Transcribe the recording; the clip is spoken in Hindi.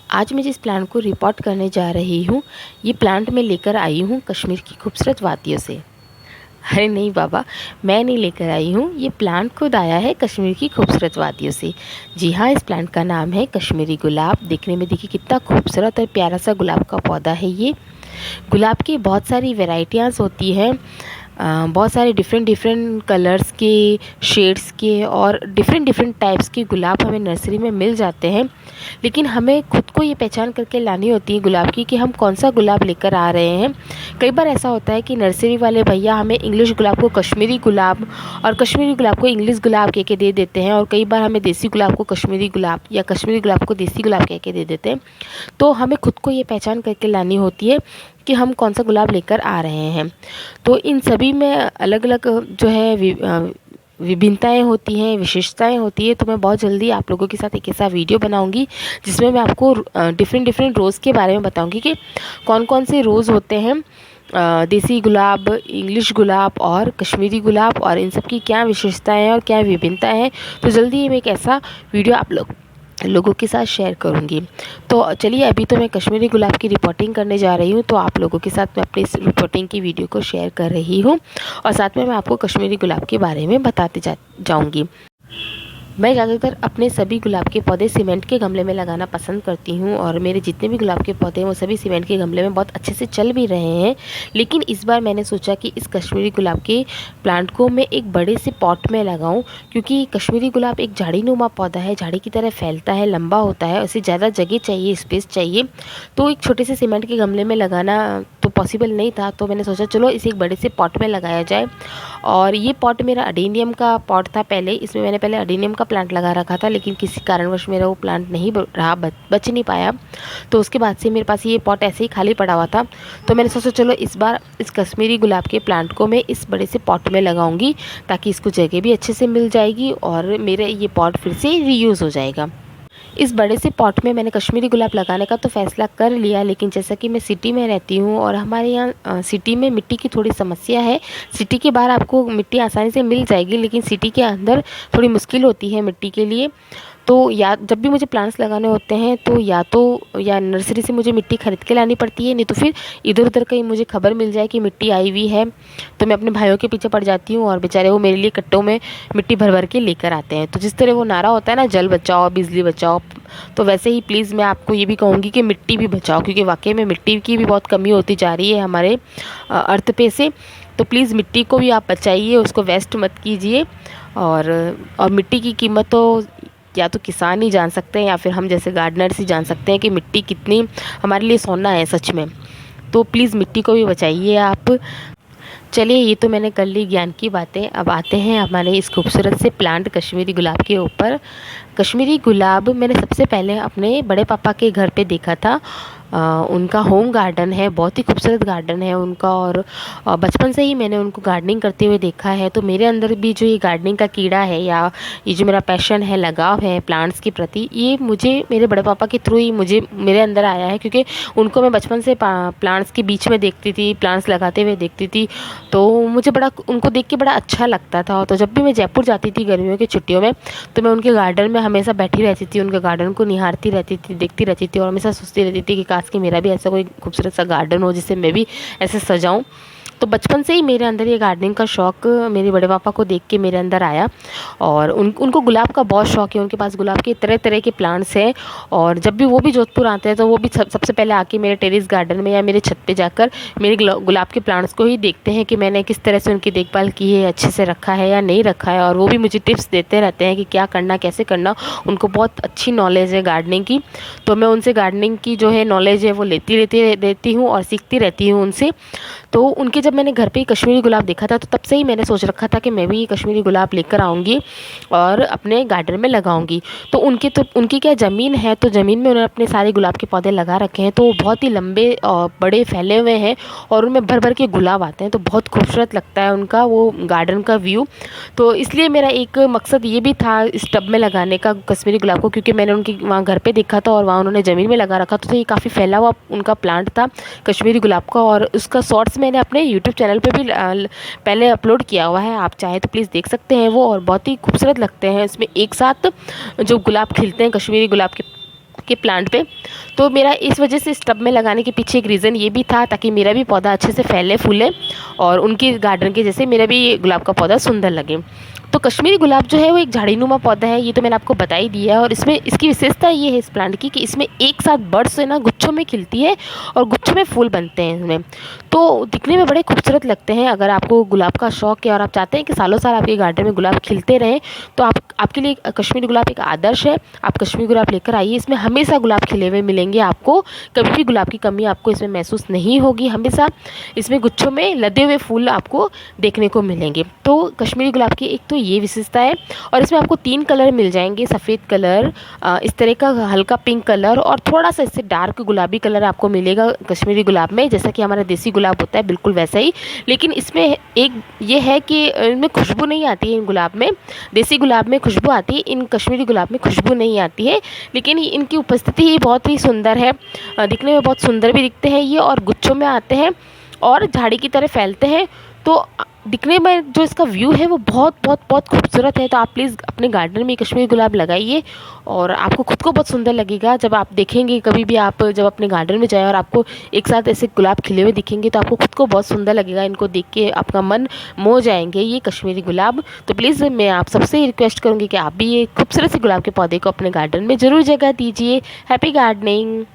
आज मैं जिस प्लांट को रिपोर्ट करने जा रही हूँ, ये प्लांट मैं लेकर आई हूँ कश्मीर की खूबसूरत वादियों से। अरे नहीं बाबा, मैं नहीं लेकर आई हूँ, ये प्लांट खुद आया है कश्मीर की खूबसूरत वादियों से। जी हाँ, इस प्लांट का नाम है कश्मीरी गुलाब। देखने में देखिए कितना खूबसूरत और प्यारा सा गुलाब का पौधा है ये। गुलाब की बहुत सारी वेराइटियाँ होती हैं, बहुत सारे डिफरेंट डिफरेंट कलर्स के, शेड्स के और डिफरेंट डिफरेंट टाइप्स के गुलाब हमें नर्सरी में मिल जाते हैं। लेकिन हमें खुद को ये पहचान करके लानी होती है गुलाब की कि हम कौन सा गुलाब लेकर आ रहे हैं। कई बार ऐसा होता है कि नर्सरी वाले भैया हमें इंग्लिश गुलाब को कश्मीरी गुलाब और कश्मीरी गुलाब को इंग्लिश गुलाब कह के दे देते हैं, और कई बार हमें देसी गुलाब को कश्मीरी गुलाब या कश्मीरी गुलाब को देसी गुलाब कह के दे देते हैं। तो हमें खुद को ये पहचान करके लानी होती है कि हम कौन सा गुलाब लेकर आ रहे हैं। तो इन सभी में अलग अलग जो है विभिन्नताएँ होती हैं, विशेषताएँ होती है। तो मैं बहुत जल्दी आप लोगों के साथ एक ऐसा वीडियो बनाऊंगी जिसमें मैं आपको डिफरेंट डिफरेंट रोज़ के बारे में बताऊंगी कि कौन कौन से रोज़ होते हैं, देसी गुलाब, इंग्लिश गुलाब और कश्मीरी गुलाब, और इन सब की क्या विशेषताएँ हैं और क्या विभिन्नताएँ हैं। तो जल्दी ही मैं एक ऐसा वीडियो आप लोगों के साथ शेयर करूंगी। तो चलिए, अभी तो मैं कश्मीरी गुलाब की रिपोर्टिंग करने जा रही हूँ, तो आप लोगों के साथ मैं अपनी इस रिपोर्टिंग की वीडियो को शेयर कर रही हूँ और साथ में मैं आपको कश्मीरी गुलाब के बारे में बताते जाऊँगी। मैं ज़्यादातर अपने सभी गुलाब के पौधे सीमेंट के गमले में लगाना पसंद करती हूँ, और मेरे जितने भी गुलाब के पौधे हैं वो सभी सीमेंट के गमले में बहुत अच्छे से चल भी रहे हैं। लेकिन इस बार मैंने सोचा कि इस कश्मीरी गुलाब के प्लांट को मैं एक बड़े से पॉट में लगाऊं, क्योंकि कश्मीरी गुलाब एक झाड़ीनुमा पौधा है, झाड़ी की तरह फैलता है, लंबा होता है, उसे ज़्यादा जगह चाहिए, स्पेस चाहिए। तो एक छोटे से सीमेंट के गमले में लगाना तो पॉसिबल नहीं था, तो मैंने सोचा चलो इसे एक बड़े से पॉट में लगाया जाए। और ये पॉट मेरा अडेनियम का पॉट था पहले, इसमें मैंने पहले अडेनियम का प्लांट लगा रखा था, लेकिन किसी कारणवश मेरा वो प्लांट नहीं रहा, बच नहीं पाया। तो उसके बाद से मेरे पास ये पॉट ऐसे ही खाली पड़ा हुआ था। तो मैंने सोचा चलो इस बार इस कश्मीरी गुलाब के प्लांट को मैं इस बड़े से पॉट में लगाऊंगी, ताकि इसको जगह भी अच्छे से मिल जाएगी और मेरा ये पॉट फिर से रीयूज़ हो जाएगा। इस बड़े से पॉट में मैंने कश्मीरी गुलाब लगाने का तो फ़ैसला कर लिया, लेकिन जैसा कि मैं सिटी में रहती हूँ और हमारे यहाँ सिटी में मिट्टी की थोड़ी समस्या है। सिटी के बाहर आपको मिट्टी आसानी से मिल जाएगी, लेकिन सिटी के अंदर थोड़ी मुश्किल होती है मिट्टी के लिए। तो या जब भी मुझे प्लांट्स लगाने होते हैं या नर्सरी से मुझे मिट्टी खरीद के लानी पड़ती है, नहीं तो फिर इधर उधर कहीं मुझे खबर मिल जाए कि मिट्टी आई हुई है, तो मैं अपने भाइयों के पीछे पड़ जाती हूँ और बेचारे वो मेरे लिए कट्टों में मिट्टी भर भर के लेकर आते हैं। तो जिस तरह वो नारा होता है ना, जल बचाओ बिजली बचाओ, तो वैसे ही प्लीज़ मैं आपको ये भी कहूँगी कि मिट्टी भी बचाओ, क्योंकि वाकई में मिट्टी की भी बहुत कमी होती जा रही है हमारे अर्थ पे से। तो प्लीज़ मिट्टी को भी आप बचाइए, उसको वेस्ट मत कीजिए। और मिट्टी की कीमत तो या तो किसान ही जान सकते हैं या फिर हम जैसे गार्डनर्स ही जान सकते हैं कि मिट्टी कितनी हमारे लिए सोना है सच में। तो प्लीज़ मिट्टी को भी बचाइए आप। चलिए, ये तो मैंने कर ली ज्ञान की बातें। अब आते हैं हमारे इस खूबसूरत से प्लांट कश्मीरी गुलाब के ऊपर। कश्मीरी गुलाब मैंने सबसे पहले अपने बड़े पापा के घर पे देखा था। उनका होम गार्डन है, बहुत ही खूबसूरत गार्डन है उनका, और बचपन से ही मैंने उनको गार्डनिंग करते हुए देखा है। तो मेरे अंदर भी जो ये गार्डनिंग का कीड़ा है, या ये जो मेरा पैशन है, लगाव है प्लांट्स के प्रति, ये मुझे मेरे बड़े पापा के थ्रू ही मेरे अंदर आया है, क्योंकि उनको मैं बचपन से प्लांट्स के बीच में देखती थी, प्लांट्स लगाते हुए देखती थी। तो मुझे बड़ा उनको देख के बड़ा अच्छा लगता था। तो जब भी मैं जयपुर जाती थी गर्मियों की छुट्टियों में, तो मैं उनके गार्डन में हमेशा बैठी रहती थी, उनके गार्डन को निहारती रहती थी, देखती रहती थी, और हमेशा सोचती रहती थी कि काश कि मेरा भी ऐसा कोई खूबसूरत सा गार्डन हो जिसे मैं भी ऐसे सजाऊं। तो बचपन से ही मेरे अंदर ये गार्डनिंग का शौक़ मेरे बड़े पापा को देख के मेरे अंदर आया। और उनको गुलाब का बहुत शौक़ है, उनके पास गुलाब के तरह तरह के प्लांट्स हैं। और जब भी वो भी जोधपुर आते हैं तो वो भी सबसे पहले आके मेरे टेरेस गार्डन में या मेरे छत पे जाकर मेरे गुलाब के प्लांट्स को ही देखते हैं कि मैंने किस तरह से उनकी देखभाल की है, अच्छे से रखा है या नहीं रखा है। और वो भी मुझे टिप्स देते रहते हैं कि क्या करना, कैसे करना। उनको बहुत अच्छी नॉलेज है गार्डनिंग की। तो मैं उनसे गार्डनिंग की जो है नॉलेज है वो लेती रहती हूँ और सीखती रहती हूँ उनसे। तो उनके जब मैंने घर पे ही कश्मीरी गुलाब देखा था, तो तब से ही मैंने सोच रखा था कि मैं भी कश्मीरी गुलाब लेकर आऊँगी और अपने गार्डन में लगाऊंगी। तो उनकी क्या ज़मीन है, तो ज़मीन में उन्होंने अपने सारे गुलाब के पौधे लगा रखे हैं। तो वो बहुत ही लंबे और बड़े फैले हुए हैं, और उनमें भर भर के गुलाब आते हैं। तो बहुत खूबसूरत लगता है उनका वो गार्डन का व्यू। तो इसलिए मेरा एक मकसद ये भी था इस टब में लगाने का कश्मीरी गुलाब को, क्योंकि मैंने उनकी वहाँ घर पे देखा था और वहाँ उन्होंने ज़मीन में लगा रखा था। तो ये काफ़ी फैला हुआ उनका प्लांट था कश्मीरी गुलाब का, और उसका शॉर्ट्स मैंने अपने यूट्यूब चैनल पे भी पहले अपलोड किया हुआ है। आप चाहे तो प्लीज़ देख सकते हैं वो, और बहुत ही खूबसूरत लगते हैं इसमें एक साथ जो गुलाब खिलते हैं कश्मीरी गुलाब के प्लांट पे। तो मेरा इस वजह से इस टब में लगाने के पीछे एक रीज़न ये भी था, ताकि मेरा भी पौधा अच्छे से फैले फूले और उनके गार्डन के जैसे मेरा भी गुलाब का पौधा सुंदर लगे। तो कश्मीरी गुलाब जो है वो एक झाड़ीनुमा पौधा है, ये तो मैंने आपको बता ही दिया है। और इसमें इसकी विशेषता ये है इस प्लांट की कि इसमें एक साथ बड्स है ना गुच्छों में खिलती है और गुच्छों में फूल बनते हैं इसमें, तो दिखने में बड़े खूबसूरत लगते हैं। अगर आपको गुलाब का शौक है और आप चाहते हैं कि सालों साल आपके गार्डन में गुलाब खिलते रहें, तो आपके लिए कश्मीरी गुलाब एक आदर्श है। आप कश्मीरी गुलाब लेकर आइए, इसमें हमेशा गुलाब खिले हुए मिलेंगे आपको, कभी भी गुलाब की कमी आपको इसमें महसूस नहीं होगी। हमेशा इसमें गुच्छों में लदे हुए फूल आपको देखने को मिलेंगे। तो कश्मीरी गुलाब की एक तो ये विशेषता है। और इसमें आपको 3 कलर मिल जाएंगे, सफ़ेद कलर, इस तरह का हल्का पिंक कलर और थोड़ा सा इससे डार्क गुलाबी कलर आपको मिलेगा कश्मीरी गुलाब में, जैसा कि हमारा देसी गुलाब होता है बिल्कुल वैसा ही। लेकिन इसमें एक ये है कि इनमें खुशबू नहीं आती है। इन गुलाब में, देसी गुलाब में खुशबू आती है, इन कश्मीरी गुलाब में खुशबू नहीं आती है। लेकिन इनकी उपस्थिति ही बहुत ही सुंदर है, दिखने में बहुत सुंदर भी दिखते हैं ये, और गुच्छों में आते हैं और झाड़ी की तरह फैलते हैं। तो दिखने में जो इसका व्यू है वो बहुत बहुत बहुत खूबसूरत है। तो आप प्लीज़ अपने गार्डन में कश्मीरी गुलाब लगाइए और आपको खुद को बहुत सुंदर लगेगा जब आप देखेंगे। कभी भी आप जब अपने गार्डन में जाएं और आपको एक साथ ऐसे गुलाब खिले हुए दिखेंगे, तो आपको खुद को बहुत सुंदर लगेगा। इनको देख के आपका मन मोह जाएंगे ये कश्मीरी गुलाब। तो प्लीज़ मैं आप सबसे रिक्वेस्ट करूँगी कि आप भी ये खूबसूरत से गुलाब के पौधे को अपने गार्डन में ज़रूर जगह दीजिए। Happy gardening.